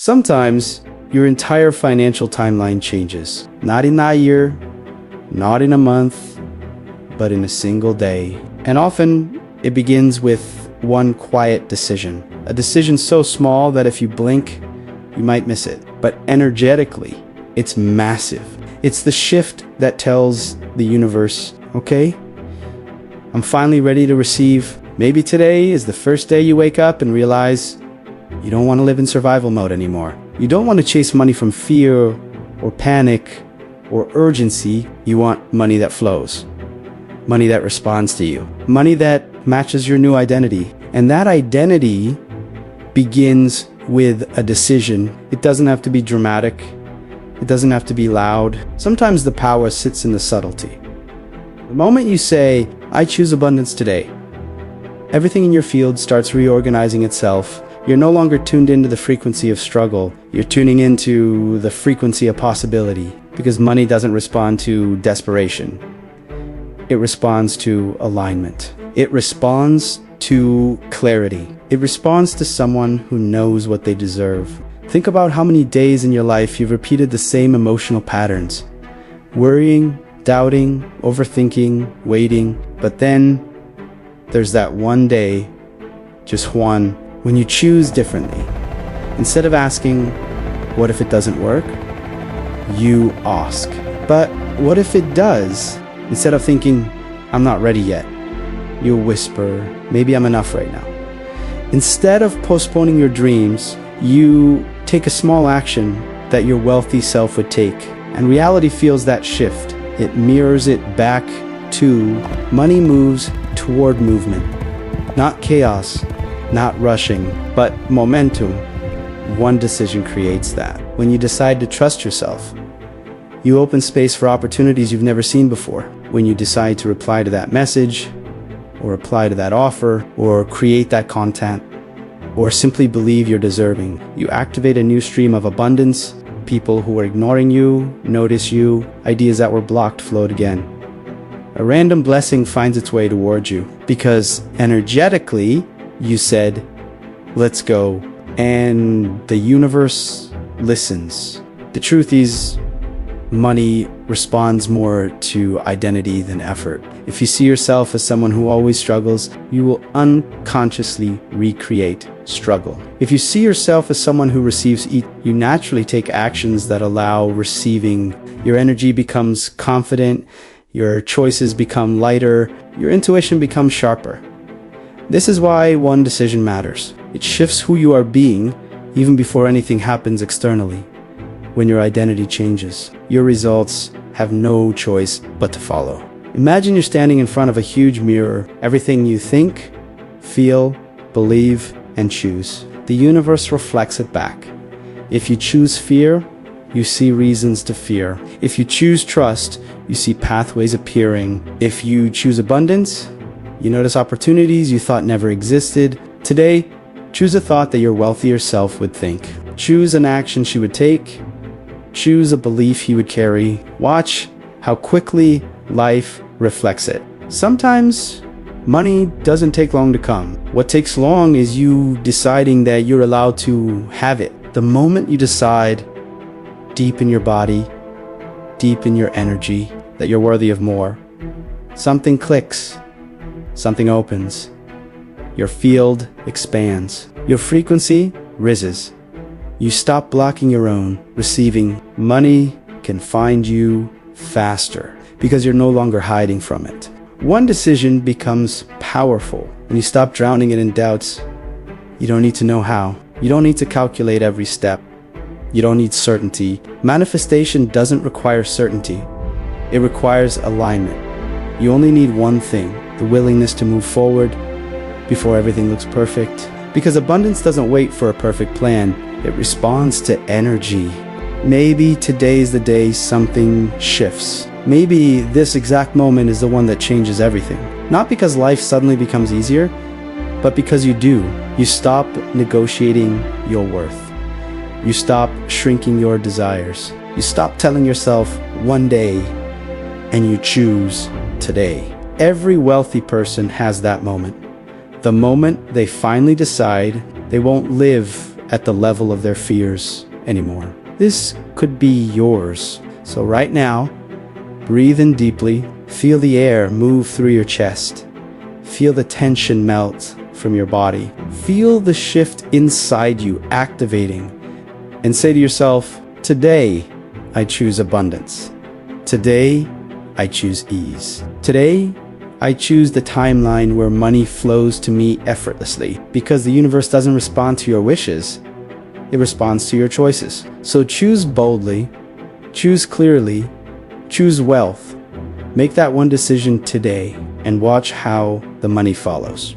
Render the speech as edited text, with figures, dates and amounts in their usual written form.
Sometimes your entire financial timeline changes. Not in that year, not in a month, but in a single day. And often it begins with one quiet decision. A decision so small that if you blink, you might miss it. But energetically, it's massive. It's the shift that tells the universe, okay, I'm finally ready to receive. Maybe today is the first day you wake up and realize you don't want to live in survival mode anymore. You don't want to chase money from fear or panic or urgency. You want money that flows, money that responds to you, money that matches your new identity. And that identity begins with a decision. It doesn't have to be dramatic. It doesn't have to be loud. Sometimes the power sits in the subtlety. The moment you say, I choose abundance today, everything in your field starts reorganizing itself. You're no longer tuned into the frequency of struggle. You're tuning into the frequency of possibility, because money doesn't respond to desperation. It responds to alignment. It responds to clarity. It responds to someone who knows what they deserve. Think about how many days in your life you've repeated the same emotional patterns. Worrying, doubting, overthinking, waiting. But then there's that one day, just one, when you choose differently. Instead of asking, what if it doesn't work? You ask, but what if it does? Instead of thinking, I'm not ready yet, you whisper, maybe I'm enough right now. Instead of postponing your dreams, you take a small action that your wealthy self would take, and reality feels that shift. It mirrors it back to money moves toward movement, not chaos, not rushing, but momentum. One decision creates that. When you decide to trust yourself, you open space for opportunities you've never seen before. When you decide to reply to that message, or apply to that offer, or create that content, or simply believe you're deserving, you activate a new stream of abundance. People who were ignoring you notice you. Ideas that were blocked float again. A random blessing finds its way towards you because energetically you said, let's go. And the universe listens. The truth is, money responds more to identity than effort. If you see yourself as someone who always struggles, you will unconsciously recreate struggle. If you see yourself as someone who receives, you naturally take actions that allow receiving. Your energy becomes confident, your choices become lighter, your intuition becomes sharper. This is why one decision matters. It shifts who you are being even before anything happens externally. When your identity changes, your results have no choice but to follow. Imagine you're standing in front of a huge mirror. Everything you think, feel, believe, and choose, the universe reflects it back. If you choose fear, you see reasons to fear. If you choose trust, you see pathways appearing. If you choose abundance, you notice opportunities you thought never existed. Today, choose a thought that your wealthier self would think. Choose an action she would take. Choose a belief he would carry. Watch how quickly life reflects it. Sometimes money doesn't take long to come. What takes long is you deciding that you're allowed to have it. The moment you decide, deep in your body, deep in your energy, that you're worthy of more, something clicks, something opens. Your field expands. Your frequency rises. You stop blocking your own receiving. Money can find you faster because you're no longer hiding from it. One decision becomes powerful when you stop drowning it in doubts. You don't need to know how. You don't need to calculate every step. You don't need certainty. Manifestation doesn't require certainty. It requires alignment. You only need one thing, the willingness to move forward before everything looks perfect. Because abundance doesn't wait for a perfect plan. It responds to energy. Maybe today's the day something shifts. Maybe this exact moment is the one that changes everything. Not because life suddenly becomes easier, but because you do. You stop negotiating your worth. You stop shrinking your desires. You stop telling yourself one day, and you choose today. Every wealthy person has that moment. The moment they finally decide they won't live at the level of their fears anymore. This could be yours. So right now, breathe in deeply, feel the air move through your chest, feel the tension melt from your body, feel the shift inside you activating, and say to yourself, today I choose abundance. Today I choose ease. Today I choose the timeline where money flows to me effortlessly, because the universe doesn't respond to your wishes, it responds to your choices. So choose boldly, choose clearly, choose wealth. Make that one decision today and watch how the money follows.